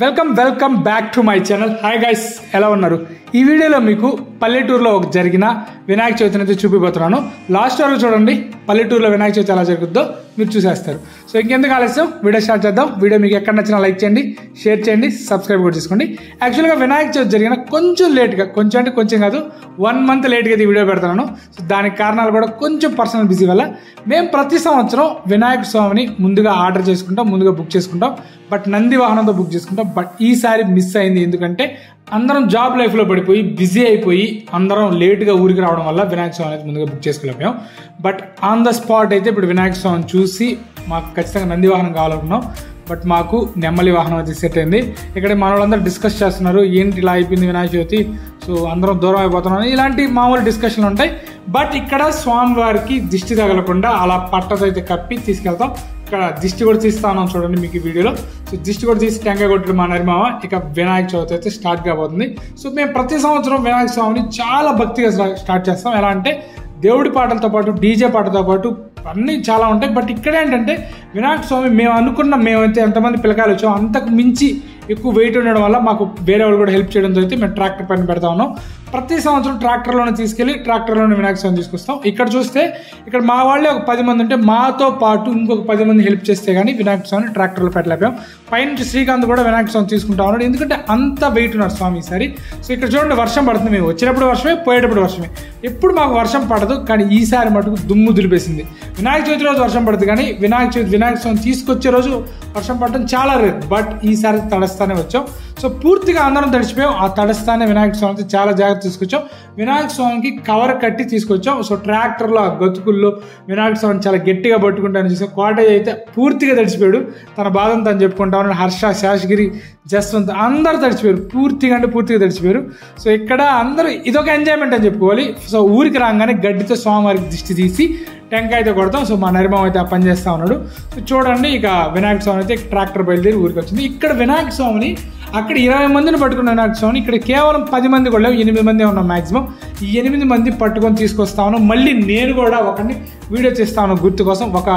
Welcome back to my channel. Hi guys, ఎలా ఉన్నారు? ఈ వీడియోలో మీకు పల్లెటూరులో జరిగిన వినాయక చవితిని అయితే చూపిపోతున్నాను. లాస్ట్ వరకు చూడండి, పల్లెటూరులో వినాయక చవితి ఎలా జరుగుతుందో మీరు చూసేస్తారు. సో ఇంకెందుకు ఆలస్యం, వీడియో స్టార్ట్ చేద్దాం. వీడియో మీకు ఎక్కడ నచ్చినా లైక్ చేయండి, షేర్ చేయండి, సబ్స్క్రైబ్ కూడా చేసుకోండి. యాక్చువల్గా వినాయక చవితి జరిగిన కొంచెం లేట్గా, కొంచెం అంటే కొంచెం కాదు, 1 month లేట్గా ఈ వీడియో పెడుతున్నాను. సో దానికి కారణాలు కూడా కొంచెం పర్సనల్ బిజీ వల్ల. మేము ప్రతి సంవత్సరం వినాయక స్వామిని ముందుగా ఆర్డర్ చేసుకుంటాం, ముందుగా బుక్ చేసుకుంటాం. బట్ నంది వాహనంతో బుక్ చేసుకుంటాం. బట్ ఈసారి మిస్ అయింది. ఎందుకంటే అందరం జాబ్ లైఫ్లో పడిపోయి బిజీ అయిపోయి అందరం లేట్గా ఊరికి రావడం వల్ల వినాయక స్వామి అయితే ముందుగా బుక్ చేసుకోలేకపోయాం. బట్ ఆన్ ద స్పాట్ అయితే ఇప్పుడు వినాయక స్వామిని చూసి మాకు ఖచ్చితంగా నంది వాహనం కావాలనుకున్నాం. బట్ మాకు నెమ్మలి వాహనం అయితే సెట్ అయింది. ఇక్కడ మన వాళ్ళందరూ డిస్కస్ చేస్తున్నారు, ఏంటి ఇలా అయిపోయింది వినాయక చవితి, సో అందరం దూరం అయిపోతున్నాం, ఇలాంటి మామూలు డిస్కషన్లు ఉంటాయి. బట్ ఇక్కడ స్వామివారికి దిష్టి తగలకుండా అలా పట్టతో అయితే కప్పి తీసుకెళ్తాం. ఇక్కడ దిష్టి కూడా తీస్తా ఉన్నాం చూడండి మీకు ఈ వీడియోలో. సో దిష్టి కూడా తీసి టెంకాయ కొట్టడం మా నరిమామ. ఇక వినాయక చవితి అయితే స్టార్ట్ కాబోతుంది. సో మేము ప్రతి సంవత్సరం వినాయక స్వామిని చాలా భక్తిగా స్టార్ట్ చేస్తాం. ఎలా అంటే దేవుడి పాటలతో పాటు డీజే పాటతో పాటు అన్నీ చాలా ఉంటాయి. బట్ ఇక్కడ ఏంటంటే వినాయక స్వామి మేమైతే ఎంతమంది పిల్లకాయలు వచ్చామో అంతకు మించి ఎక్కువ వెయిట్ ఉండడం వల్ల మాకు వేరే వాళ్ళు కూడా హెల్ప్ చేయడంతో అయితే మేము ట్రాక్టర్ పైన పెడతా ఉన్నాం. ప్రతి సంవత్సరం ట్రాక్టర్లోనే తీసుకెళ్ళి ట్రాక్టర్లోనే వినాయక స్వామి తీసుకొస్తాం. ఇక్కడ చూస్తే ఇక్కడ మా వాళ్ళే ఒక 10 మంది ఉంటే మాతో పాటు ఇంకొక 10 మంది హెల్ప్ చేస్తే కానీ వినాయక స్వామిని ట్రాక్టర్లో పెట్టలేపాం. పైనుంచి శ్రీకాంత్ కూడా వినాయక స్వామి తీసుకుంటా ఉన్నాడు, ఎందుకంటే అంత వెయిట్ ఉన్నారు స్వామి ఈసారి. సో ఇక్కడ చూడండి, వర్షం పడుతుంది. మేము వచ్చినప్పుడు వర్షమే, పోయేటప్పుడు వర్షమే. ఎప్పుడు మాకు వర్షం పడదు, కానీ ఈసారి మటుకు దుమ్ము దులిపేసింది. వినాయక చవితి రోజు వర్షం పడుతుంది, కానీ వినాయక స్వామి తీసుకొచ్చే రోజు వర్షం పడటం చాలా రేర్. బట్ ఈసారి తడస్తానే వచ్చాం. సో పూర్తిగా అందరం తడిచిపోయాం. ఆ తడస్తానే వినాయక స్వామికి చాలా జాగ్రత్త తీసుకొచ్చాం. వినాయక స్వామికి కవర్ కట్టి తీసుకొచ్చాం. సో ట్రాక్టర్లో ఆ గతుకుల్లో వినాయక స్వామిని చాలా గట్టిగా పట్టుకుంటాను చూసాం. కోటయ్య అయితే పూర్తిగా తడిచిపోయాడు, తన బాధను తను చెప్పుకుంటా ఉన్నాడు. హర్ష, శేషగిరి, జస్వంత్ అందరూ తడిచిపోయారు, పూర్తిగా తడిచిపోయారు. సో ఇక్కడ అందరూ ఇదొక ఎంజాయ్మెంట్ అని చెప్పుకోవాలి. సో ఊరికి రాగానే గడ్డితో స్వామివారికి దిష్టి తీసి టెంకాయతో కొడతాం. సో మా నరిమామ అయితే ఆ పని చేస్తూ ఉన్నాడు. సో చూడండి, ఇక వినాయక స్వామి అయితే ట్రాక్టర్ బయలుదేరి ఊరికి వచ్చింది. ఇక్కడ వినాయక స్వామిని అక్కడ 20 మందిని పట్టుకున్న వినాయక స్వామిని ఇక్కడ కేవలం 10 మంది కూడా లేవు, 8 మంది ఉన్నాం మ్యాక్సిమం. ఈ 8 మంది పట్టుకొని తీసుకొస్తాను. మళ్ళీ నేను కూడా ఒకరిని వీడియో చేస్తాను గుర్తు కోసం, ఒక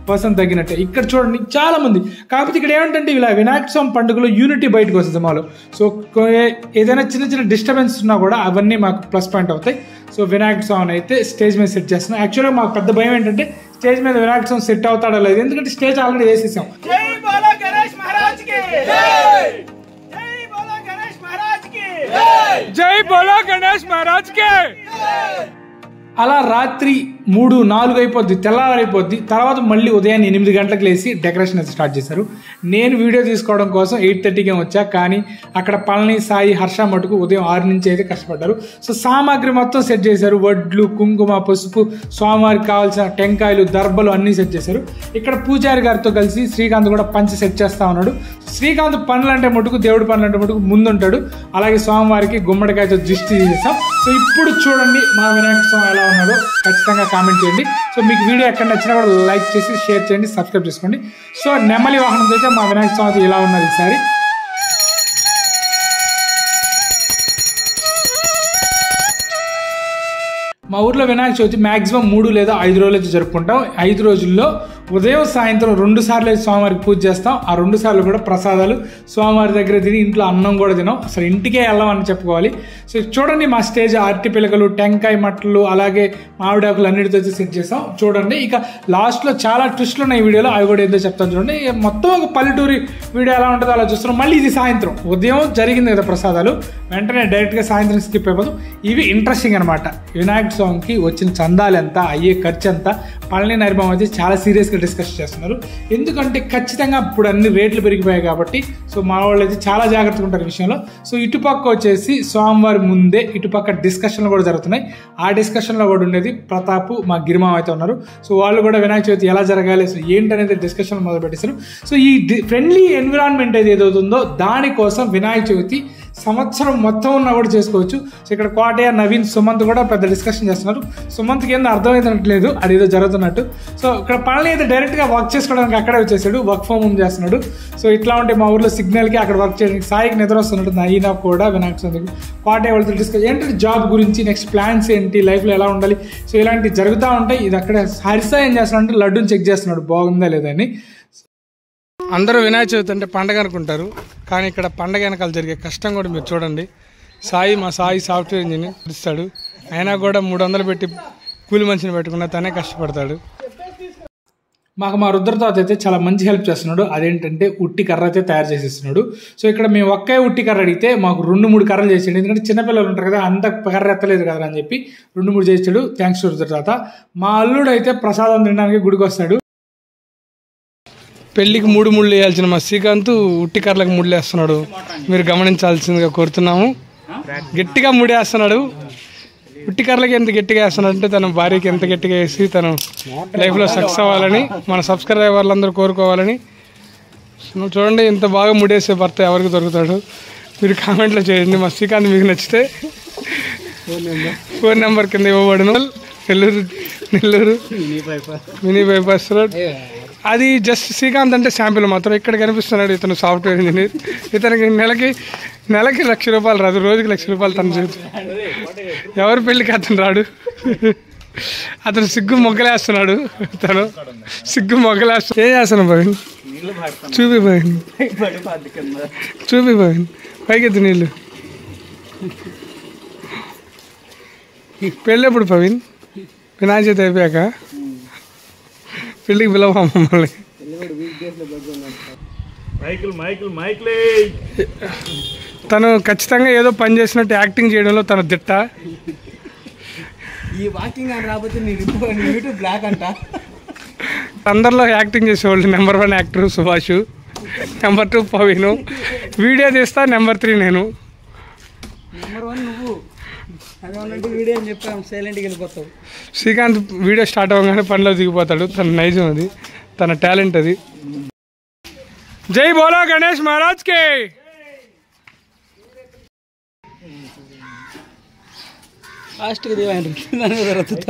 పర్సన్ తగ్గినట్టే. ఇక్కడ చూడండి చాలా మంది. కాకపోతే ఇక్కడ ఏమంటే ఇలా వినాయక స్వామి పండుగలో యూనిటీ బయటకు వస్తుంది మాలో. సో ఏదైనా చిన్న డిస్టర్బెన్స్ ఉన్నా కూడా అవన్నీ మాకు ప్లస్ పాయింట్ అవుతాయి. సో వినాయక స్వామిని అయితే స్టేజ్ మీద సెట్ చేస్తున్నాం. యాక్చువల్గా మాకు పెద్ద భయం ఏంటంటే స్టేజ్ మీద వినాయక స్వామి సెట్ అవుతాడో లేదు, ఎందుకంటే స్టేజ్ ఆల్రెడీ వేసేసాం. జై బోలో గణేష్ మహారాజ్ కి. అలా రాత్రి 3, 4 అయిపోద్ది, తెల్లవారైపోద్ది. తర్వాత మళ్ళీ ఉదయాన్నే 8 గంటలకు లేచి డెకరేషన్ అయితే స్టార్ట్ చేశారు. నేను వీడియో తీసుకోవడం కోసం 8:30కి వచ్చా, కానీ అక్కడ పళని, సాయి, హర్ష మటుకు ఉదయం 6 నుంచి అయితే కష్టపడ్డారు. సో సామాగ్రి మొత్తం సెట్ చేశారు. వడ్లు, కుంకుమ, పసుపు, స్వామివారికి కావాల్సిన టెంకాయలు, దర్బలు అన్నీ సెట్ చేశారు. ఇక్కడ పూజారి గారితో కలిసి శ్రీకాంత్ కూడా పంచి సెట్ చేస్తా ఉన్నాడు. శ్రీకాంత్ పనులంటే మటుకు, దేవుడి పనులంటే మటుకు ముందుంటాడు. అలాగే స్వామివారికి గుమ్మడికాయతో దృష్టి చేసాం. సో ఇప్పుడు చూడండి మా వినాయక స్వామి ఎలా ఉన్నాడో ఖచ్చితంగా కామెంట్ చేయండి. సో మీకు వీడియో ఎక్కడ నచ్చినా కూడా లైక్ చేసి షేర్ చేయండి, సబ్స్క్రైబ్ చేసుకోండి. సో నెమ్మలి వాహనం అయితే మా వినాయక స్వామి ఎలా ఉన్నది ఈసారి. మా ఊర్లో వినాయక చవితి మ్యాక్సిమం 3 లేదా 5 రోజులు అయితే జరుపుకుంటాం. 5 రోజుల్లో ఉదయం సాయంత్రం 2 సార్లు అయితే స్వామివారికి పూజ చేస్తాం. ఆ 2 సార్లు కూడా ప్రసాదాలు స్వామివారి దగ్గర తిని ఇంట్లో అన్నం కూడా తినాం. అసలు ఇంటికే వెళ్ళామని చెప్పుకోవాలి. సో చూడండి మా స్టేజ్ అరటి పిలకలు, టెంకాయ మట్టలు, అలాగే మామిడాకులు అన్నిటితో సెట్ చేసాం. చూడండి ఇక లాస్ట్లో చాలా ట్విస్ట్లు ఉన్నాయి ఈ వీడియోలో, అవి కూడా ఏదో చెప్తాను చూడండి. మొత్తం ఒక పల్లెటూరి వీడియో ఎలా ఉంటుందో అలా చూస్తున్నాం. మళ్ళీ ఇది సాయంత్రం, ఉదయం జరిగింది కదా ప్రసాదాలు, వెంటనే డైరెక్ట్గా సాయంత్రం స్కిప్ అయిపోతాం. ఇవి ఇంట్రెస్టింగ్ అనమాట. వినాయక స్వామికి వచ్చిన చందాలు ఎంత, అయ్యే ఖర్చు ఎంత, పళని, నరిమామ అయితే చాలా సీరియస్గా డిస్కస్ చేస్తున్నారు. ఎందుకంటే ఖచ్చితంగా ఇప్పుడు అన్ని రేట్లు పెరిగిపోయాయి కాబట్టి. సో మా వాళ్ళు అయితే చాలా జాగ్రత్తగా ఉంటారు ఈ విషయంలో. సో ఇటుపక్క వచ్చేసి స్వామివారి ముందే ఇటుపక్క డిస్కషన్లు కూడా జరుగుతున్నాయి. ఆ డిస్కషన్లో కూడా ఉండేది ప్రతాప్, మా గిరిమామ అయితే ఉన్నారు. సో వాళ్ళు కూడా వినాయక చవితి ఎలా జరగాలి, సో ఏంటనేది డిస్కషన్ మొదలు పెట్టేశారు. సో ఈ ఫ్రెండ్లీ ఎన్విరాన్మెంట్ ఏదైతుందో దానికోసం వినాయక చవితి సంవత్సరం మొత్తం ఉన్నా కూడా చేసుకోవచ్చు. సో ఇక్కడ కోటయ్య, నవీన్, సుమంత్ కూడా పెద్ద డిస్కషన్ చేస్తున్నారు. సుమంత్కి ఏందో అర్థమైనట్లేదు, అదేదో జరుగుతున్నట్టు. సో ఇక్కడ పనులు అయితే డైరెక్ట్గా వర్క్ చేసుకోవడానికి అక్కడే వచ్చేసాడు, వర్క్ ఫ్రమ్ హోమ్ చేస్తున్నాడు. సో ఇట్లా ఉంటే మా ఊర్లో సిగ్నల్కి అక్కడ వర్క్ చేయడానికి సాయికి నిద్ర వస్తున్నట్టు, అయినా కూడా వినాయక చవితికి కోటయ్య వాళ్ళతో డిస్కస్ ఏంటంటే జాబ్ గురించి, నెక్స్ట్ ప్లాన్స్ ఏంటి, లైఫ్లో ఎలా ఉండాలి, సో ఇలాంటివి జరుగుతూ ఉంటాయి. ఇది అక్కడ హరిస ఏం చేస్తున్నాడు, లడ్డూని చెక్ చేస్తున్నాడు బాగుందా లేదా అని. అందరూ వినాయక చవితి అంటే పండగ అనుకుంటారు, కానీ ఇక్కడ పండగ వెనకాల జరిగే కష్టం కూడా మీరు చూడండి. మా సాయి సాఫ్ట్వేర్ ఇంజనీర్ ఇస్తాడు, అయినా కూడా 300 పెట్టి కూలి మనిషిని పెట్టుకున్నా తనే కష్టపడతాడు. మాకు మా రుద్రతాత అయితే చాలా మంచి హెల్ప్ చేస్తున్నాడు. అదేంటంటే ఉట్టి కర్ర అయితే తయారు చేసేస్తున్నాడు. సో ఇక్కడ మేము ఒక్కే ఉట్టి కర్ర అడిగితే మాకు 2-3 కర్రలు చేసాడు. ఎందుకంటే చిన్నపిల్లలు ఉంటారు కదా, అంత కర్ర ఎత్తలేదు కదా అని చెప్పి 2-3 చేసాడు. థ్యాంక్స్ టు రుద్రతాత. మా అల్లుడు అయితే ప్రసాదం తినడానికి గుడికి వస్తాడు. పెళ్లికి 3 ముళ్ళు వేయాల్సిన మా శ్రీకాంత్ ఉట్టి కర్రలకు ముళ్ళు వేస్తున్నాడు. మీరు గమనించాల్సిందిగా కోరుతున్నాము. గట్టిగా ముడేస్తున్నాడు. ఉట్టి కర్రలకి ఎంత గట్టిగా వేస్తున్నాడంటే తన భార్యకి ఎంత గట్టిగా వేసి తను లైఫ్లో సక్సెస్ అవ్వాలని మన సబ్స్క్రైబర్లందరూ కోరుకోవాలని. నువ్వు చూడండి ఎంత బాగా ముడేసే భర్త ఎవరికి దొరుకుతాడు. మీరు కామెంట్లో చేయండి. మా శ్రీకాంత్ మీకు నచ్చితే ఫోన్ నెంబర్ కింద ఇవ్వబడును. Nellore mini bypass road. అది జస్ట్ శ్రీకాంత్ అంటే శాంపిల్ మాత్రం. ఇక్కడ కనిపిస్తున్నాడు ఇతను సాఫ్ట్వేర్ ఇంజనీర్. ఇతనికి నెలకి ₹1,00,000 రాదు, రోజుకి ₹1,00,000 తన చేతి. ఎవరి పెళ్ళికి అతను రాడు. అతను సిగ్గు మొగ్గలేస్తున్నాడు. తను సిగ్గు మొగ్గలేస్తున్నాడు. ఏం చేస్తున్నావు భవన్? చూపి భవన్, చూపి భవన్, పైకెత్తు నీళ్ళు. పెళ్ళి ఎప్పుడు పవన్? వినాయక చవితి అయిపోయాక పెళ్ళికి పిలవ మమ్మల్ని. తను ఖచ్చితంగా ఏదో పని చేసినట్టు యాక్టింగ్ చేయడంలో తన దిట్ట. ఈ వాకింగ్ అని రాకపోతే యూట్యూబ్ బ్లాక్ అంట. అందరిలో యాక్టింగ్ చేసేవాళ్ళు number 1 actor Subhash, number 2 Paveen, video తీస్తా నెంబర్ 3 నేను. నెంబర్ 1 నువ్వు. అదే వీడియో అని చెప్పాము, సైలెంట్గా వెళ్ళిపోతావు. శ్రీకాంత్ వీడియో స్టార్ట్ అవ్వగానే పనిలో దిగిపోతాడు. తన నైజం అది, తన టాలెంట్ అది. జై బోలో గణేష్ మహారాజ్ కే.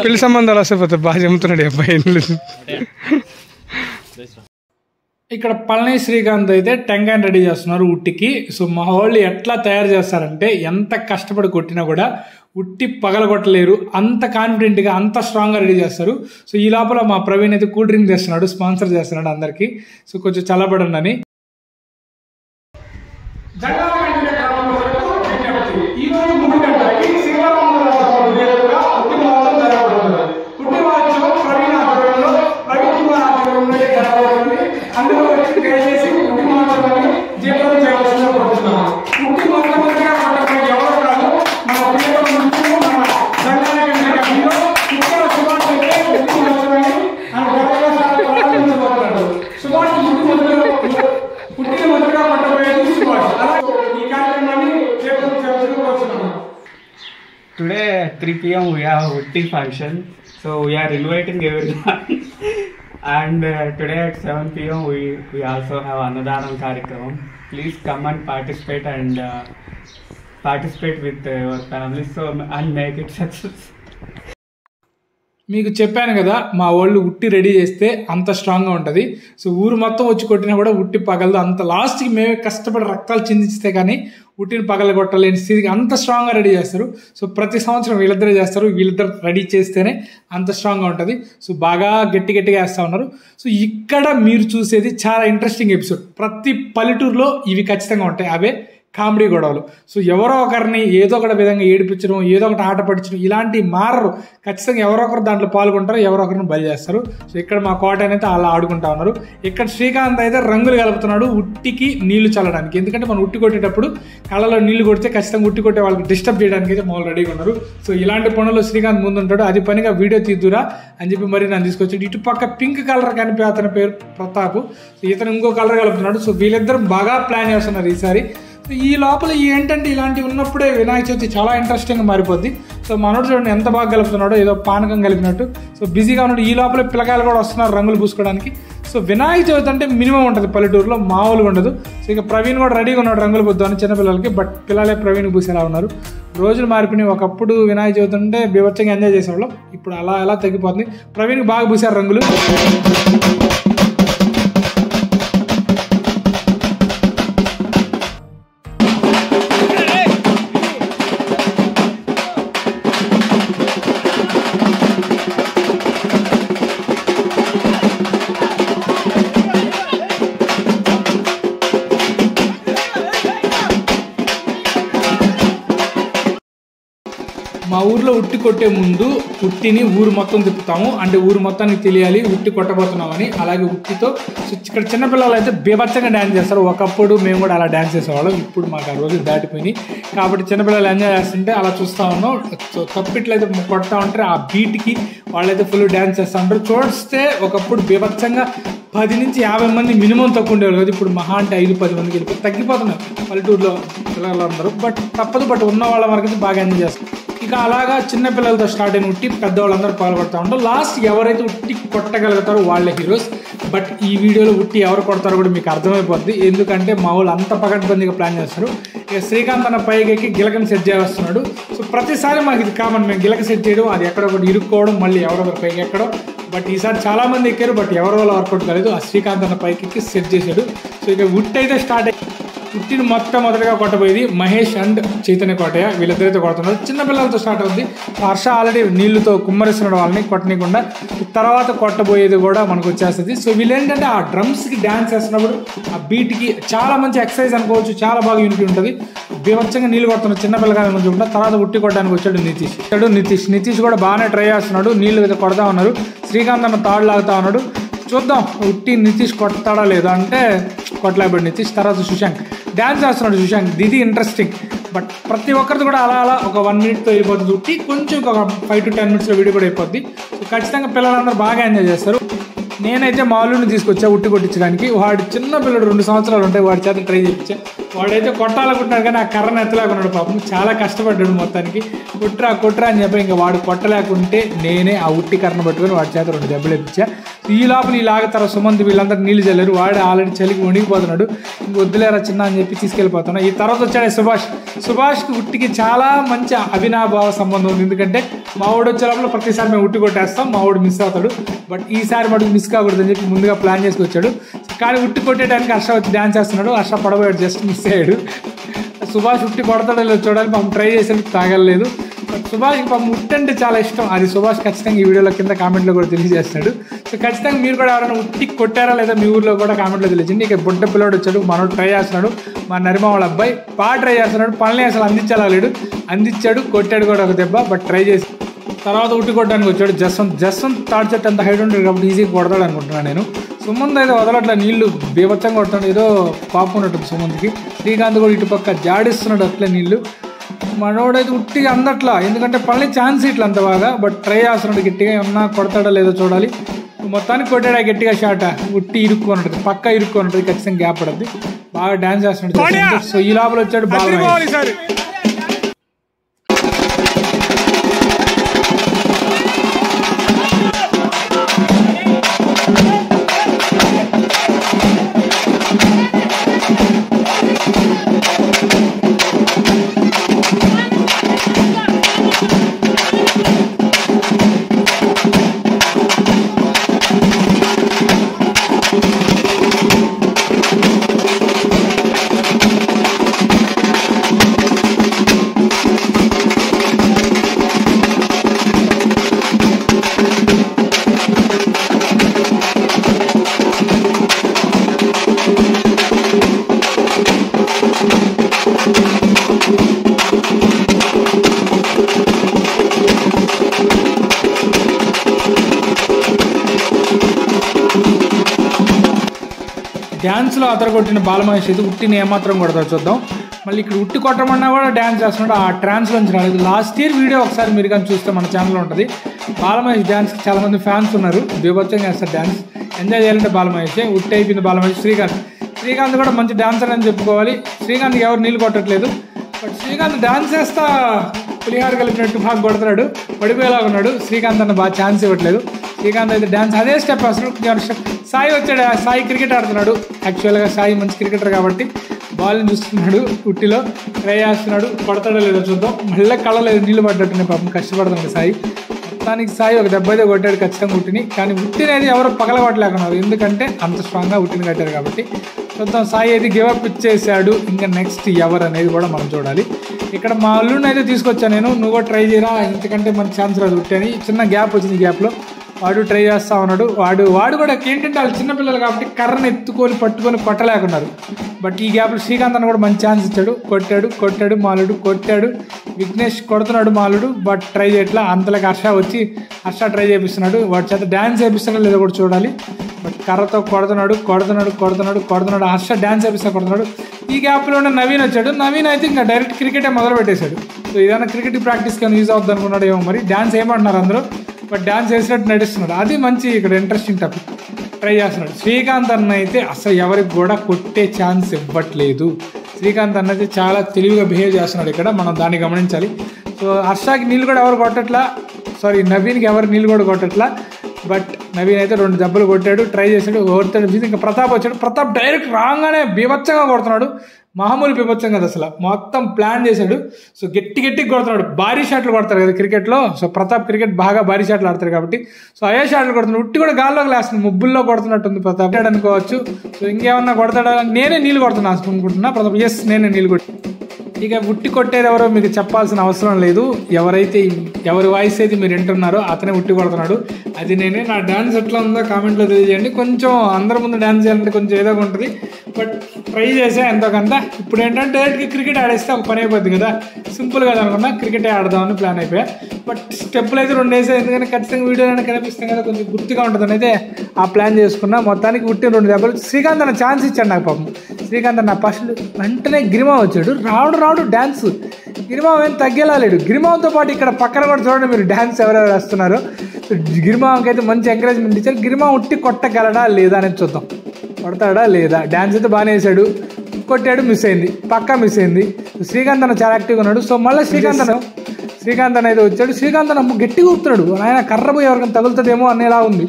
పెళ్లి సంబంధాలు వస్తే బాగా చెబుతున్నాడు అబ్బాయి. ఇక్కడ పళని శ్రీకాంత్ అయితే టెంకాయని రెడీ చేస్తున్నారు ఉట్టికి. సో మా వాళ్ళు ఎట్లా తయారు చేస్తారంటే ఎంత కష్టపడి కొట్టినా కూడా ఉట్టి పగలగొట్టలేరు. అంత కాన్ఫిడెంట్గా అంత స్ట్రాంగ్గా రెడీ చేస్తారు. సో ఈ లోపల మా ప్రవీణ్ అయితే కూల్ డ్రింక్ చేస్తున్నాడు, స్పాన్సర్ చేస్తున్నాడు అందరికీ. సో కొంచెం చల్లబడండి అని. Today at 3 p.m. we have a Utti function, so we are inviting everyone. And today at 7 p.m. we also have Annadaanam Karikramam. Please come and participate with your family and make it success. మీకు చెప్పాను కదా, మా వాళ్ళు ఉట్టి ready చేస్తే అంత స్ట్రాంగ్గా ఉంటుంది. సో ఊరు మొత్తం వచ్చి కొట్టినా కూడా ఉట్టి పగలదు. అంత లాస్ట్కి మేమే కష్టపడి రక్తాలు చిందిస్తే కానీ ఉట్టిని పగలగొట్టలేని స్థితికి అంత స్ట్రాంగ్గా రెడీ చేస్తారు. సో ప్రతి సంవత్సరం వీళ్ళిద్దరే చేస్తారు. వీళ్ళిద్దరు రెడీ చేస్తేనే అంత స్ట్రాంగ్గా ఉంటుంది. సో బాగా గట్టిగా వేస్తూ ఉన్నారు. సో ఇక్కడ మీరు చూసేది చాలా ఇంట్రెస్టింగ్ ఎపిసోడ్. ప్రతి పల్లెటూరులో ఇవి ఖచ్చితంగా ఉంటాయి. అవే కామెడీ గొడవలు. సో ఎవరో ఒకరిని ఏదో ఒకటి విధంగా ఏడిపించడం, ఏదో ఒకటి ఆట పట్టించడం, ఇలాంటి మారరు. ఖచ్చితంగా ఎవరో ఒకరు దాంట్లో పాల్గొంటారు, ఎవరో ఒకరిని బలి చేస్తారు. సో ఇక్కడ మా కోటైనైతే అలా ఆడుకుంటా ఉన్నారు. ఇక్కడ శ్రీకాంత్ అయితే రంగులు కలుపుతున్నాడు ఉట్టికి నీళ్లు చల్లడానికి. ఎందుకంటే మనం ఉట్టి కొట్టేటప్పుడు కళ్ళలో నీళ్లు కొడితే ఖచ్చితంగా ఉట్టి కొట్టే వాళ్ళకి డిస్టర్బ్ చేయడానికి అయితే మామూలు రెడీగా ఉన్నారు. సో ఇలాంటి పనుల్లో శ్రీకాంత్ ముందుంటాడు. అది పనిగా వీడియో తీద్దురా అని చెప్పి మరి నన్ను తీసుకొచ్చాడు. ఇటు పక్క పింక్ కలర్ కనిపి అతని పేరు ప్రతాప్. సో ఇతను ఇంకో కలర్ కలుపుతున్నాడు. సో వీళ్ళిద్దరు బాగా ప్లాన్ చేస్తున్నారు ఈసారి. ఈ లోపల ఏంటంటే ఇలాంటివి ఉన్నప్పుడే వినాయక చవితి చాలా ఇంట్రెస్టింగ్గా మారిపోద్ది. సో మనోడు చూడండి ఎంత బాగా కలుపుతున్నాడో, ఏదో పానకం కలిపినట్టు. సో బిజీగా ఉన్నాడు. ఈ లోపల పిల్లకాయలు కూడా వస్తున్నారు రంగులు పూసుకోవడానికి. సో వినాయక చవితి అంటే మినిమం ఉంటుంది పల్లెటూరులో, మామూలుగా ఉండదు. సో ఇక ప్రవీణ్ కూడా రెడీగా ఉన్నాడు రంగులు పూద్దామని చిన్నపిల్లలకి. బట్ పిల్లలే ప్రవీణ్ పూసేలా ఉన్నారు. రోజులు మారిపోయినాయి. ఒకప్పుడు వినాయక చవితి అంటే బీభత్సంగా ఎంజాయ్ చేసేవాళ్ళం. ఇప్పుడు అలా తగ్గిపోతుంది. ప్రవీణ్కి బాగా పూసారు రంగులు. మా ఊర్లో ఉట్టి కొట్టే ముందు ఉట్టిని ఊరు మొత్తం తిప్పుతాము, అంటే ఊరు మొత్తానికి తెలియాలి ఉట్టి కొట్టబోతున్నామని. అలాగే ఉట్టితో ఇక్కడ చిన్నపిల్లలు అయితే బీభత్సంగా డ్యాన్స్ చేస్తారు. ఒకప్పుడు మేము కూడా అలా డ్యాన్స్ చేసేవాళ్ళం, ఇప్పుడు మాకు ఆ రోజులు దాటిపోయినాయి కాబట్టి చిన్నపిల్లలు ఎంజాయ్ చేస్తుంటే అలా చూస్తూ ఉన్నాం. తప్పిట్లయితే కొడతా ఉంటారు, ఆ బీట్కి వాళ్ళైతే ఫుల్ డ్యాన్స్ చేస్తూ ఉంటారు. చూస్తే ఒకప్పుడు బీభత్సంగా 10 నుంచి 50 మంది మినిమం తక్కువ ఉండేవాళ్ళు కదా, ఇప్పుడు మహా అంటే 5-10 మందికి వెళ్ళిపోయి తగ్గిపోతున్నారు పల్లెటూరులో పిల్లలందరూ. తప్పదు, ఉన్న వాళ్ళ వరకు బాగా ఎంజాయ్ చేస్తారు. ఇక అలాగా చిన్న పిల్లలతో స్టార్ట్ అయిన ఉట్టి పెద్దవాళ్ళందరూ పాల్గొడతా ఉంటారు. లాస్ట్ ఎవరైతే ఉట్టి కొట్టగలుగుతారో వాళ్ళే హీరోస్. బట్ ఈ వీడియోలో ఉట్టి ఎవరు కొడతారో కూడా మీకు అర్థమైపోద్ది, ఎందుకంటే మా వాళ్ళు అంత పకడ్బందీగా ప్లాన్ చేస్తారు. ఇక శ్రీకాంత్ అన్న పైకి ఎక్కి గిలకని సెట్ చేస్తున్నాడు. సో ప్రతిసారి మాకు ఇది కామన్, మేము గిలక సెట్ చేయడం, అది ఎక్కడొకటి ఇరుక్కోవడం, మళ్ళీ ఎవరొకరి పైకి ఎక్కడం. బట్ ఈసారి చాలా మంది ఎక్కారు, బట్ ఎవరి వల్ల వర్కౌట్ కాలేదు. ఆ శ్రీకాంత్ అన్న పైకి ఎక్కి సెట్ చేశాడు. సో ఇక ఉట్టి అయితే స్టార్ట్ అయ్యి ఉట్టిని మొట్టమొదటిగా కొట్టబోయేది మహేష్ అండ్ చైతన్య కోటయ్య, వీళ్ళిద్దరైతే కొడుతున్నారు. చిన్నపిల్లలతో స్టార్ట్ అవుద్ది. హర్ష ఆల్రెడీ నీళ్లతో కుమ్మరిస్తున్నాడు వాళ్ళని కొట్టనీయకుండా. తర్వాత కొట్టబోయేది కూడా మనకు వచ్చేస్తుంది. సో వీళ్ళు ఏంటంటే ఆ డ్రమ్స్కి డ్యాన్స్ చేస్తున్నప్పుడు ఆ బీట్కి చాలా మంచి ఎక్సర్సైజ్ అనుకోవచ్చు, చాలా బాగా యూనిటీ ఉంటుంది. బీభత్సంగా నీళ్ళు కొడుతున్న చిన్నపిల్లగానే కొంచెం ఉంటుంది. తర్వాత ఉట్టి కొట్టడానికి వచ్చాడు నితీష్ కూడా బాగానే ట్రై చేస్తున్నాడు. నీళ్ళు అయితే కొడతా ఉన్నారు. శ్రీకాంత్ అన్న తాడు లాగుతా ఉన్నాడు. చూద్దాం ఉట్టి నితీష్ కొడతాడా లేదా అంటే కొట్టలేబడి నితీష్. తర్వాత సుశాంక్ డ్యాన్స్ చేస్తున్నాడు. సుశాంక్ ఇది ఇంట్రెస్టింగ్. బట్ ప్రతి ఒక్కరిది కూడా అలా ఒక 1 minute అయిపోతుంది. ఉట్టి కొంచెం ఒక 5 to 10 minutes వీడియో కూడా అయిపోద్ది. ఖచ్చితంగా పిల్లలందరూ బాగా ఎంజాయ్ చేస్తారు. నేనైతే మా ఊళ్ళని తీసుకొచ్చా ఉట్టి కొట్టించడానికి. వాడు చిన్న పిల్లడు 2 సంవత్సరాలు ఉంటాయి, వాడి చేత ట్రై చేయించా. వాడైతే కొట్టాలనుకుంటున్నాడు కానీ ఆ కర్రను ఎత్తలేకున్నాడు పాపం, చాలా కష్టపడ్డాడు. మొత్తానికి కొట్రా అని చెప్పి ఇంకా వాడు కొట్టలేకుంటే నేనే ఆ ఉట్టి కర్రను పట్టుకొని వాడి చేత 2 దెబ్బలు ఇప్పించా. ఈ లోపల ఈ లాగుతారు సుమంత్ వీళ్ళందరూ నీళ్ళు చల్లారు. వాడు ఆల్రెడీ చలికి వణిగిపోతున్నాడు. ఇంక వద్దులేరా చిన్న అని చెప్పి తీసుకెళ్ళిపోతున్నా. ఈ తర్వాత వచ్చాడు సుభాష్కి ఉట్టికి చాలా మంచి అవినాభావ సంబంధం ఉంది. ఎందుకంటే మా వాడు వచ్చే లోపల ప్రతిసారి మేము ఉట్టి కొట్టేస్తాం, మా వాడు మిస్ అవుతాడు. బట్ ఈసారి మటుకు మిస్ కాకూడదని చెప్పి ముందుగా ప్లాన్ చేసుకొచ్చాడు. కానీ ఉట్టి కొట్టేయడానికి హర్ష వచ్చి డ్యాన్స్ చేస్తున్నాడు. హర్ష పడబోయాడు, జస్ట్ మిస్ అయ్యాడు. సుభాష్ ఉట్టి కొడతాడో లేదో చూడాలి, పాపం ట్రై చేసేది తాగలేదు. సుభాష్కి పాపం ఉట్టి అంటే చాలా ఇష్టం. అది సుభాష్ ఖచ్చితంగా ఈ వీడియోలో కింద కామెంట్లో కూడా తెలియజేస్తాడు. సో ఖచ్చితంగా మీరు కూడా ఎవరైనా ఉట్టి కొట్టారా లేదా మీ ఊర్లో కూడా కామెంట్లో తెలియజేయండి. ఇక బుడ్డ పిల్లడు వచ్చాడు, మనోడు ట్రై చేస్తున్నాడు. మా నరిమ వాళ్ళ అబ్బాయి బాగా ట్రై చేస్తున్నాడు. పనులు అసలు అందించాలేడు, అందించాడు, కొట్టాడు కూడా ఒక దెబ్బ. బట్ ట్రై చేసి తర్వాత ఉట్టి కొట్టడానికి వచ్చాడు జస్వంత్. థర్డ్ సెట్ అంత హైట్ ఉంటుంది కాబట్టి ఈజీగా కొడతాడు అనుకుంటున్నాను నేను. సుమంత్ అయితే వదలట్లా, నీళ్లు బీభత్సంగా కొడుతున్నాడు, ఏదో పాపం ఉన్నట్టు సుమంత్కి. శ్రీకాంత్ కూడా ఇటు పక్క జాడిస్తున్నాడు అట్లే నీళ్లు. మనోడైతే ఉట్టిగా అందట్లా, ఎందుకంటే పళ్ళని ఛాన్స్ ఇట్లా అంత బాగా. బట్ ట్రై చేస్తున్నాడు గట్టిగా, ఏమన్నా కొడతాడో లేదో చూడాలి. మొత్తానికి కొట్టాడు గట్టిగా షాట్. ఉట్టి ఇరుక్కొని పక్క ఇరుక్కొని ఉంటుంది, ఖచ్చితంగా గ్యాప్ పడుతుంది. బాగా డ్యాన్స్ చేస్తున్నాడు. సో ఈ లోపల వచ్చాడు బాగా. డ్యాన్స్లో అతరగొట్టిన బాలమహేష్ అయితే ఉట్టిని ఏమాత్రం కొడతారు చూద్దాం. మళ్ళీ ఇక్కడ ఉట్టి కొట్టమన్నా కూడా డ్యాన్స్ చేస్తున్నాడు. ఆ ట్రాన్స్లోంచి రాలేదు. లాస్ట్ ఇయర్ వీడియో ఒకసారి మీరు కానీ చూస్తే మన ఛానల్లో ఉంటుంది. బాలమహేష్ డ్యాన్స్కి చాలామంది ఫ్యాన్స్ ఉన్నారు, బీభత్సంగా చేస్తారు డ్యాన్స్. ఎంజాయ్ చేయాలంటే బాలమహేషే. ఉట్టి అయిపోయింది బాలమహేష్. శ్రీకాంత్ కూడా మంచి డాన్సర్ అని చెప్పుకోవాలి. శ్రీకాంత్కి ఎవరు నీళ్ళు కొట్టట్లేదు. బట్ శ్రీకాంత్ డాన్స్ చేస్తా పులిహార కలిపినట్టు బాగా కొడుతున్నాడు, పడిపోయేలాగా ఉన్నాడు. శ్రీకాంత్ అన్న బాగా ఛాన్స్ ఇవ్వట్లేదు. శ్రీకాంత్ అయితే డ్యాన్స్ అదే స్టెప్ వేస్తున్నాడు. సాయి వచ్చాడు, సాయి క్రికెట్ ఆడుతున్నాడు. యాక్చువల్గా సాయి మంచి క్రికెటర్ కాబట్టి బాల్ని చూస్తున్నాడు, ఉట్టిలో ట్రై చేస్తున్నాడు. కొడతాడో లేదో చూద్దాం. మళ్ళీ కళ్ళలేదు, నీళ్ళు పడ్డట్టున్నాయి పాపం, కష్టపడుతున్నాడు సాయి. మొత్తానికి సాయి ఒక దెబ్బ అయితే కొట్టాడు ఖచ్చితంగా ఉట్టిని. కానీ ఉట్టిని అయితే ఎవరు పగలగొట్టలేకున్నారు, ఎందుకంటే అంత స్ట్రాంగ్గా ఉట్టిని కట్టారు కాబట్టి. చూద్దాం. సాయి అయితే గివప్ ఇచ్చేసాడు. ఇంకా నెక్స్ట్ ఎవరు అనేది కూడా మనం చూడాలి. ఇక్కడ మా అల్లుడిని అయితే తీసుకొచ్చాను నేను, నువ్వు కూడా ట్రై చేయరా, ఇంతకంటే మంచి ఛాన్స్ రాదు ఉట్టి అని. చిన్న గ్యాప్ వచ్చింది, గ్యాప్లో వాడు ట్రై చేస్తూ ఉన్నాడు. వాడు కూడా ఏంటంటే వాళ్ళు చిన్నపిల్లలు కాబట్టి కర్రను ఎత్తుకొని పట్టుకొని కొట్టలేకున్నారు. బట్ ఈ గ్యాప్లో శ్రీకాంత్ అన్న కూడా మంచి ఛాన్స్ ఇచ్చాడు. కొట్టాడు మాలుడు కొట్టాడు. విఘ్నేష్ కొడుతున్నాడు మాలుడు, బట్ ట్రై చేయట్లా. అంతలోకి హర్ష ట్రై చేపిస్తున్నాడు. వాడి చేత డ్యాన్స్ చేపిస్తున్నాడు లేదో కూడా చూడాలి. బట్ కర్రతో కొడుతున్నాడు. హర్ష డ్యాన్స్ చేపిస్తా కొడుతున్నాడు. ఈ గ్యాప్లోనే నవీన్ వచ్చాడు. నవీన్ అయితే ఇంకా డైరెక్ట్ క్రికెటే మొదలు పెట్టేశాడు. సో ఏదైనా క్రికెట్ ప్రాక్టీస్ కానీ యూజ్ అవుతుంది అనుకున్నాడు ఏమో మరి. డ్యాన్స్ ఏమంటున్నారు అందరూ, బట్ డ్యాన్స్ వేసినట్టు నడుస్తున్నాడు. అది మంచి ఇక్కడ ఇంట్రెస్టింగ్ టాపిక్. ట్రై చేస్తున్నాడు. శ్రీకాంత్ అన్న అయితే అసలు ఎవరికి కూడా కొట్టే ఛాన్స్ ఇవ్వట్లేదు. శ్రీకాంత్ అన్న అయితే చాలా తెలివిగా బిహేవ్ చేస్తున్నాడు ఇక్కడ, మనం దాన్ని గమనించాలి. సో హర్షకి నీళ్ళు కూడా ఎవరు కొట్టట్లా, నవీన్కి ఎవరు నీళ్ళు కూడా కొట్టట్లా. బట్ నవీన్ అయితే 2 దెబ్బలు కొట్టాడు, ట్రై చేశాడు, ఓడతాడు. ఇంకా ప్రతాప్ వచ్చాడు. ప్రతాప్ డైరెక్ట్ రాగానే బీభత్సంగా కొడుతున్నాడు. మామూలు బీభత్సం కదా, అసలు మొత్తం ప్లాన్ చేశాడు. సో గట్టిగా కొడుతున్నాడు. భారీ షాట్లు కొడతారు కదా క్రికెట్లో. సో ప్రతాప్ క్రికెట్ బాగా భారీ షాట్లు ఆడతారు కాబట్టి సో అయ్యే షాట్లు కొడుతున్నాడు. ఉట్టి కూడా గాల్లోకి లేస్తుంది, ముబ్బుల్లో కొడుతున్నట్టుంది ప్రతాప్ అనుకోవచ్చు. సో ఇంకేమన్నా కొడతాడా, నేనే నీళ్ళు కొడుతున్నా అనుకుంటున్నా ప్రతాప్. నేనే నీళ్ళు కొట్టి ఇక ఉట్టి కొట్టేది ఎవరో మీకు చెప్పాల్సిన అవసరం లేదు. ఎవరి వాయిస్ అయితే మీరు వింటున్నారో అతనే ఉట్టి కొడుతున్నాడు. అది నేనే. నా డ్యాన్స్ ఎట్లా ఉందో కామెంట్లో తెలియజేయండి. కొంచెం అందరి ముందు డ్యాన్స్ చేయాలంటే కొంచెం ఏదో ఉంటుంది, బట్ ట్రై చేసా ఎంతో కొంత. ఇప్పుడు ఏంటంటే డైరెక్ట్గా క్రికెట్ ఆడేస్తే ఒక పని అయిపోద్ది కదా, సింపుల్ కదా అనుకున్నా. క్రికెటే ఆడదామని ప్లాన్ అయిపోయా. బట్ స్టెప్పులు అయితే 2 వేసా, ఎందుకంటే ఖచ్చితంగా వీడియోలో కనిపిస్తాం కదా, కొంచెం గుర్తుగా ఉంటుందని అయితే ఆ ప్లాన్ చేసుకున్నా. మొత్తానికి ఉట్టి 2 దెబ్బలు. శ్రీకాంత్ అన్న ఛాన్స్ ఇచ్చాడు నాకు పాపం. శ్రీకాంత్ అన్న ఫస్ట్ వెంటనే గిరిమా వచ్చాడు. రాడు డ్యాన్స్. గిరిమావం ఏం తగ్గేలా లేడు. గిరిమావంతో పాటు ఇక్కడ పక్కన కూడా చూడండి మీరు డ్యాన్స్ ఎవరెవరు వేస్తున్నారు. గిరిమావంకి అయితే మంచి ఎంకరేజ్మెంట్ ఇచ్చారు. గిరిమావం ఉట్టి కొట్టగలడా లేదా అనేది చూద్దాం. కొడతాడా లేదా. డ్యాన్స్ అయితే బాగానే వేసాడు. కొట్టాడు, మిస్ అయింది, పక్కా మిస్ అయింది. శ్రీకాంత్ అన్న చాలా యాక్టివ్గా ఉన్నాడు. సో మళ్ళీ శ్రీకాంత్ అన్న అయితే వచ్చాడు. శ్రీకాంత్ అన్న గట్టిగా ఊపుతున్నాడు. ఆయన కర్ర పోయి ఎవరికైనా తగులుతుందేమో అనేలా ఉంది.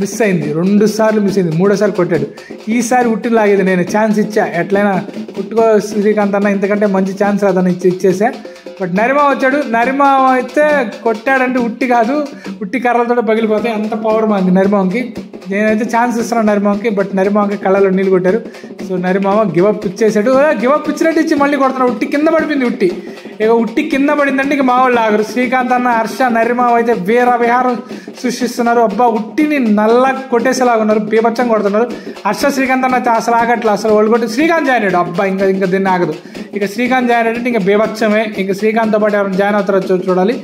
మిస్ అయింది, 2 సార్లు మిస్ అయింది. 3ఓసారి కొట్టాడు. ఈసారి ఉట్టి లాగేది నేను ఛాన్స్ ఇచ్చా. ఎట్లయినా కొట్టుకో శ్రీకాంత్ అన్న, ఇంతకంటే మంచి ఛాన్స్ అతను ఇచ్చేసా. బట్ నరిమా వచ్చాడు. నరిమా అయితే కొట్టాడంటే ఉట్టి కాదు, ఉట్టి కర్రలతో పగిలిపోతాయి, అంత పవర్ మాది నరిమాకి. నేనైతే ఛాన్స్ ఇస్తున్నాను నరిమాకి, బట్ నరిమాకి కళ్ళలో నీళ్ళు కొట్టారు. సో నరిమామ గివప్ ఇచ్చేసాడు. గివప్ ఇచ్చినట్టు ఇచ్చి మళ్ళీ కొడుతున్నాడు. ఉట్టి కింద పడిపోయింది. ఉట్టి కింద పడిందంటే ఇక మా వాళ్ళు ఆగరు. శ్రీకాంత్ అన్న, హర్ష, నరిమావ అయితే వీర విహారం సృష్టిస్తున్నారు. అబ్బా ఉట్టిని నల్ల కొట్టేసేలాగా ఉన్నారు, బీభత్సం కొడుతున్నారు. హర్ష శ్రీకాంత్ అన్న అసలు ఆగట్లా. అసలు వాళ్ళు కొట్టి శ్రీకాంత్ జాయిన్ అయ్యాడు. అబ్బా ఇంకా దీన్ని ఆగదు. ఇక శ్రీకాంత్ జాయిన్ అయ్యాడంటే ఇంకా బీభత్సమే. ఇంకా శ్రీకాంత్తో పాటు ఎవరైనా జాయిన్ అవుతారో చూడాలి.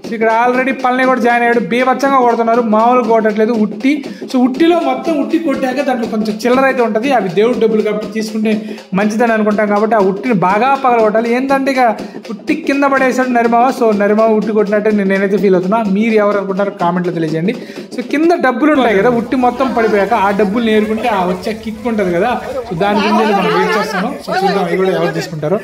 సో ఇక్కడ ఆల్రెడీ పల్ని కూడా జాయిన్ అయ్యాడు. బీభత్సంగా కొడుతున్నారు, మామూలు కొట్టట్లేదు ఉట్టి. సో ఉట్టిలో మొత్తం ఉట్టి కొట్టాక దాంట్లో కొంచెం చిల్లర అయితే ఉంటుంది. అవి దేవుడి డబ్బులు కాబట్టి తీసుకుంటే మంచిదని అనుకుంటాం కాబట్టి ఆ ఉట్టిని బాగా పగల కొట్టాలి. ఏంటంటే ఇక ఉట్టి కింద పడేసాడు నరిమావ. సో నరిమావ ఉట్టి కొట్టినట్టే నేనైతే ఫీల్ అవుతున్నా. మీరు ఎవరు అనుకుంటారో కామెంట్లో తెలియజేయండి. సో కింద డబ్బులు ఉంటాయి కదా, ఉట్టి మొత్తం పడిపోయాక ఆ డబ్బులు నేర్చుకుంటే ఆ వచ్చే కిక్ ఉంటుంది కదా. సో దాని గురించి మనం వెయిట్ చేస్తాను. సో చూద్దాం అవి కూడా ఎవరు తీసుకుంటారో.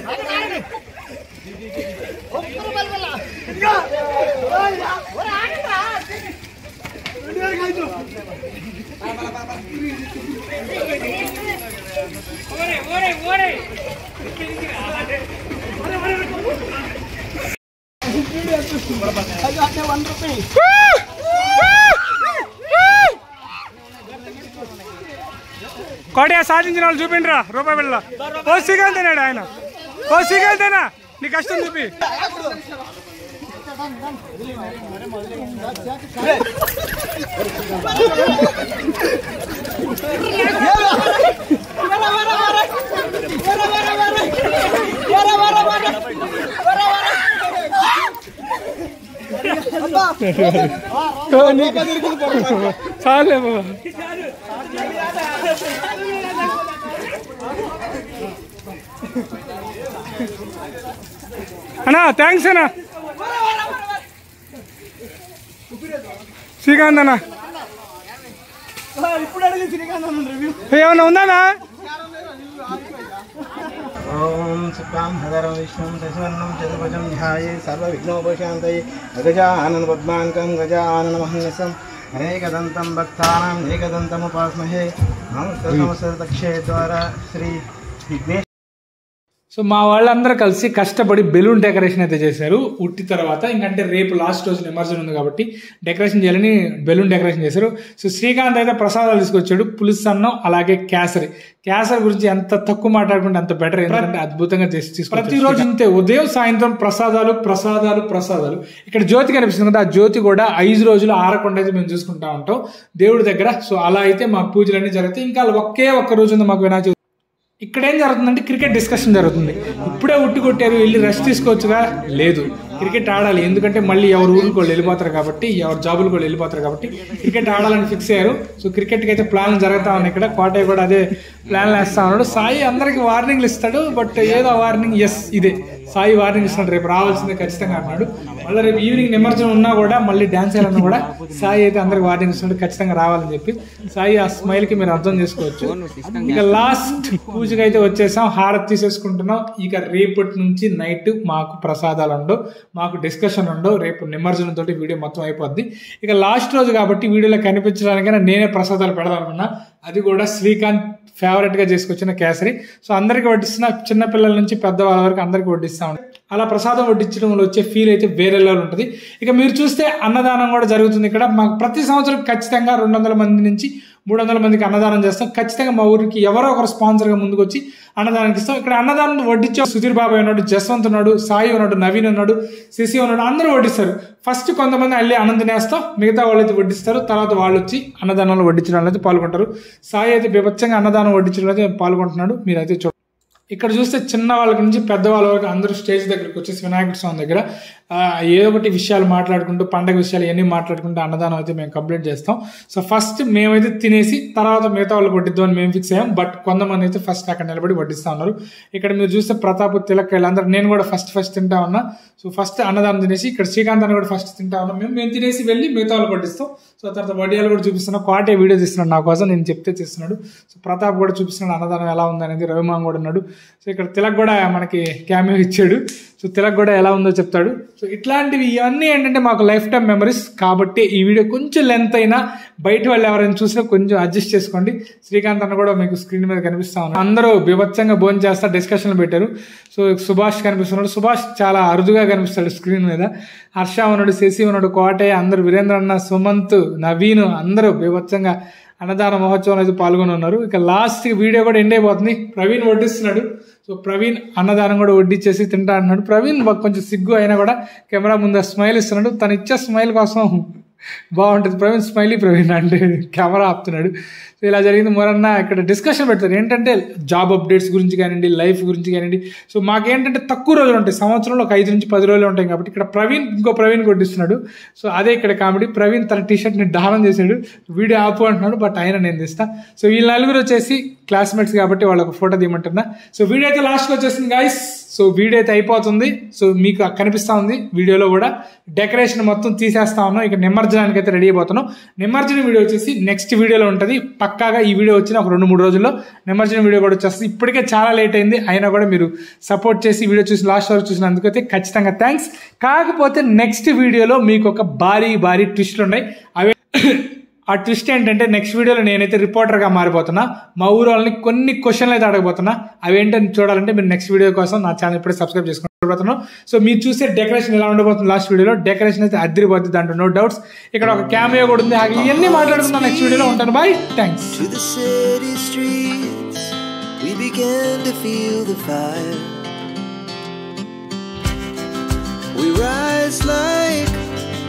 కోట సాధించిన వాళ్ళు చూపిండ్రా రూపాయి బిళ్ళ. ఓ శ్రీకాంతేనాడు ఆయన. ఓ శ్రీకాంతేనా నీ కష్టం చూపి. చాలే బాబా. అన్నా థ్యాంక్స్ అన్నా. శ్రీకాంత్ అన్న ఏమన్నా ఉందా? ఓం శుక్లాంబరధరం విష్ణుం శశివర్ణం చతుర్భుజం ధ్యాయే సర్వవిఘ్నోపశాంతయే గజానన పద్మాంకం గజానన మహర్నిశం అనేకదంతం భక్తానాం ఏకదంతముపాస్మహే నమస్తే నమస్తే దక్షే ద్వారా శ్రీ విఘ్నేశ్వర. సో మా వాళ్ళందరూ కలిసి కష్టపడి బెలూన్ డెకరేషన్ అయితే చేశారు ఉట్టి తర్వాత. ఇంకంటే రేపు లాస్ట్ రోజు నిమజ్జనం ఉంది కాబట్టి డెకరేషన్ చేయాలని బెలూన్ డెకరేషన్ చేశారు. సో శ్రీకాంత్ అయితే ప్రసాదాలు తీసుకొచ్చాడు, పులుసు అన్నం అలాగే కేసరి గురించి ఎంత తక్కువ మాట్లాడుకుంటే అంత బెటర్, ఎందుకంటే అద్భుతంగా చేసి ప్రతిరోజు ఇంతే ఉదయం సాయంత్రం ప్రసాదాలు. ఇక్కడ జ్యోతి కనిపిస్తుంది కదా, ఆ జ్యోతి కూడా 5 రోజులు ఆరకుండా అయితే మేము చూసుకుంటా ఉంటాం దేవుడి దగ్గర. సో అలా అయితే మా పూజలన్నీ జరుగుతాయి. ఇంకా ఒక్క రోజు ఉంది మాకు వినాయక. ఇక్కడ ఏం జరుగుతుందంటే క్రికెట్ డిస్కషన్ జరుగుతుంది. ఇప్పుడే ఉట్టి కొట్టారు, వెళ్ళి రెస్ట్ తీసుకోవచ్చుగా, లేదు క్రికెట్ ఆడాలి, ఎందుకంటే మళ్ళీ ఎవరు ఊరికి వాళ్ళు వెళ్ళిపోతారు కాబట్టి, ఎవరు జాబులు కూడా వెళ్ళిపోతారు కాబట్టి క్రికెట్ ఆడాలని ఫిక్స్ అయ్యారు. సో క్రికెట్కి అయితే ప్లాన్లు జరుగుతా ఉన్నాయి. ఇక్కడ కోటయ్య కూడా అదే ప్లాన్లు వేస్తా ఉన్నాడు. సాయి అందరికి వార్నింగ్లు ఇస్తాడు, బట్ ఏదో వార్నింగ్ ఇదే సాయి వార్నింగ్ ఇస్తున్నాడు, రేపు రావాల్సిందే ఖచ్చితంగా అన్నాడు. మళ్ళీ రేపు ఈవినింగ్ నిమజ్జనం ఉన్నా కూడా మళ్ళీ డాన్స్ వేయాలన్నా కూడా సాయి అయితే అందరికి వార్నింగ్ ఇస్తున్నాడు, ఖచ్చితంగా రావాలని చెప్పి. సాయి ఆ స్మైల్కి మీరు అర్థం చేసుకోవచ్చు. ఇక లాస్ట్ పూజకి అయితే వచ్చేసాం, హారతి తీసేసుకుంటున్నాం. ఇక రేపటి నుంచి నైట్ మాకు ప్రసాదాలు ఉండవు, మాకు డిస్కషన్ ఉండవు. రేపు నిమజ్జనం తోటి వీడియో మొత్తం అయిపోద్ది. ఇక లాస్ట్ రోజు కాబట్టి వీడియోలో కనిపించడానికైనా నేనే ప్రసాదాలు పెడదాం అనుకున్నా. అది కూడా శ్రీకాంత్ ఫేవరెట్గా చేసుకొచ్చిన కేసరి. సో అందరికి వడ్డిస్తున్నా, చిన్నపిల్లల నుంచి పెద్దవాళ్ళ వరకు అందరికి వడ్డిస్తా ఉంటాం. అలా ప్రసాదం వడ్డించడంలో వచ్చే ఫీల్ అయితే వేరే లెవెల్ ఉంటుంది. ఇక మీరు చూస్తే అన్నదానం కూడా జరుగుతుంది ఇక్కడ. మాకు ప్రతి సంవత్సరం ఖచ్చితంగా 200 మంది నుంచి 300 మందికి అన్నదానం చేస్తాం. ఖచ్చితంగా మా ఊరికి ఎవరో ఒకరు స్పాన్సర్గా ముందుకు వచ్చి అన్నదానానికి ఇస్తాం. ఇక్కడ అన్నదానం వడ్డించే సుధీర్ బాబాయ్ ఉన్నాడు, జస్వంత్ ఉన్నాడు, సాయి ఉన్నాడు, నవీన్ ఉన్నాడు, శశి ఉన్నాడు, అందరూ వడ్డిస్తారు. ఫస్ట్ కొంతమంది అల్లి అన్నం తినేస్తాం, మిగతా వాళ్ళు అయితే వడ్డిస్తారు. తర్వాత వాళ్ళు వచ్చి అన్నదానంలో వడ్డించడంలో అయితే పాల్గొంటారు. సాయి అయితే బీభత్సంగా అన్నదానం వడ్డించడంలో అయితే పాల్గొంటున్నాడు. మీరైతే చూడండి. ఇక్కడ చూస్తే చిన్న వాళ్ళ నుంచి పెద్దవాళ్ళ వరకు అందరూ స్టేజ్ దగ్గరికి వచ్చేసి వినాయకుడి స్వామి దగ్గర ఏదో ఒకటి విషయాలు మాట్లాడుకుంటూ, పండగ విషయాలు ఇవన్నీ మాట్లాడుకుంటూ అన్నదానం అయితే మేము కంప్లీట్ చేస్తాం. సో ఫస్ట్ మేమైతే తినేసి తర్వాత మిగతా వాళ్ళకి వడ్డిద్దామని మేము ఫిక్స్ అయ్యాం. బట్ కొంతమంది అయితే ఫస్ట్ అక్కడ నిలబడి వడ్డిస్తూ ఉన్నారు. ఇక్కడ మీరు చూస్తే ప్రతాప్, తిలక్ వీళ్ళందరూ, నేను కూడా ఫస్ట్ తింటా ఉన్నా. సో ఫస్ట్ అన్నదానం తినేసి ఇక్కడ శ్రీకాంత్ అని కూడా ఫస్ట్ తింటా ఉన్నాం. మేము తినేసి వెళ్ళి మిగతా వాళ్ళకి వడ్డిస్తాం. సో తర్వాత వడియాలు కూడా చూపిస్తున్నాం. కోటే వీడియో తీస్తున్నాడు నా కోసం, నేను చెప్తే తీస్తున్నాడు. సో ప్రతాప్ కూడా చూపిస్తున్నాడు అన్నదానం ఎలా ఉందనేది. రవిమాన్ కూడా ఉన్నాడు. సో ఇక్కడ తిలక్ కూడా మనకి క్యామియో ఇచ్చాడు. సో తిలక్ కూడా ఎలా ఉందో చెప్తాడు. సో ఇట్లాంటివి ఇవన్నీ ఏంటంటే మాకు లైఫ్ టైం మెమరీస్ కాబట్టి ఈ వీడియో కొంచెం లెంత్ అయినా బయట వాళ్ళు ఎవరైనా చూసినా కొంచెం అడ్జస్ట్ చేసుకోండి. శ్రీకాంత్ అన్న కూడా మీకు స్క్రీన్ మీద కనిపిస్తా ఉన్నారు. అందరూ బీభత్సంగా భోజనం చేస్తా డిస్కషన్లు పెట్టారు. సో సుభాష్ కనిపిస్తున్నాడు. సుభాష్ చాలా అరుదుగా కనిపిస్తాడు స్క్రీన్ మీద. హర్ష ఉన్నాడు, శశి ఉన్నాడు, కోటయ్య, అందరూ వీరేంద్ర అన్న, సుమంత్, నవీన్ అందరూ బీభత్సంగా అన్నదాన మహోత్సవం అయితే పాల్గొని ఉన్నారు. ఇక లాస్ట్ వీడియో కూడా ఎండ్ అయిపోతుంది. ప్రవీణ్ వడ్డిస్తున్నాడు. సో ప్రవీణ్ అన్నదానం కూడా వడ్డిచ్చేసి తింటా అంటున్నాడు. ప్రవీణ్ కొంచెం సిగ్గు అయినా కూడా కెమెరా ముందు స్మైల్ ఇస్తున్నాడు. తను ఇచ్చే స్మైల్ కోసం బాగుంటుంది. ప్రవీణ్ అంటే కెమెరా ఆపుతున్నాడు. సో ఇలా జరిగింది. మొరన్న ఇక్కడ డిస్కషన్ పెడతారు ఏంటంటే జాబ్ అప్డేట్స్ గురించి కానివ్వండి, లైఫ్ గురించి కానివ్వండి. సో మాకేంటంటే తక్కువ రోజులు ఉంటాయి, సంవత్సరంలో ఒక 5 నుంచి 10 రోజులు ఉంటాయి కాబట్టి ఇక్కడ ఇంకో ప్రవీణ్ కొట్టిస్తున్నాడు. సో అదే ఇక్కడ కామెడీ. ప్రవీణ్ తన టీషర్ట్ని దానం చేశాడు. వీడియో ఆపు అంటున్నాడు, బట్ ఆయన నేను తీస్తా. సో వీళ్ళ నలుగురు వచ్చేసి క్లాస్మేట్స్ కాబట్టి వాళ్ళకు ఫోటో తీయమంటున్నా. సో వీడియో అయితే లాస్ట్కి వచ్చేసింది గైస్. సో వీడియో అయితే అయిపోతుంది. సో మీకు కనిపిస్తూ ఉంది వీడియోలో కూడా డెకరేషన్ మొత్తం తీసేస్తా ఉన్నాం. ఇక నిమజ్జనానికి అయితే రెడీ అయిపోతున్నాం. నిమజ్జనం వీడియో వచ్చేసి నెక్స్ట్ వీడియోలో ఉంటుంది. పక్కాగా ఈ వీడియో వచ్చిన ఒక 2-3 రోజుల్లో నిమజ్జనం వీడియో కూడా వచ్చేస్తుంది. ఇప్పటికే చాలా లేట్ అయింది, అయినా కూడా మీరు సపోర్ట్ చేసి వీడియో చూసి లాస్ట్ వరకు చూసినందుకైతే ఖచ్చితంగా థ్యాంక్స్. కాకపోతే నెక్స్ట్ వీడియోలో మీకు ఒక భారీ ట్విస్ట్లు ఉన్నాయి. అవి ఆ ట్విస్ట్ ఏంటంటే నెక్స్ట్ వీడియోలో నేనైతే రిపోర్టర్గా మారిపోతున్నా. మా ఊరు వాళ్ళని కొన్ని క్వశ్చన్లు అయితే అడగబోతున్నా. అవి ఏంటని చూడాలంటే మీరు నెక్స్ట్ వీడియో కోసం నా ఛానల్ ఇప్పుడే సబ్స్క్రైబ్ చేసుకుంటున్నాను. సో మీరు చూసే డెకరేషన్ ఎలా ఉండబోతుంది లాస్ట్ వీడియోలో. డెకరేషన్ అయితే అదిరిపోతుంది, దాంట్లో నో డౌట్స్. ఇక్కడ ఒక క్యామియో కూడా ఉంది. ఇవన్నీ మాట్లాడుతున్నా నెక్స్ట్ వీడియోలో. ఉంటాను, bye, thanks. We rise like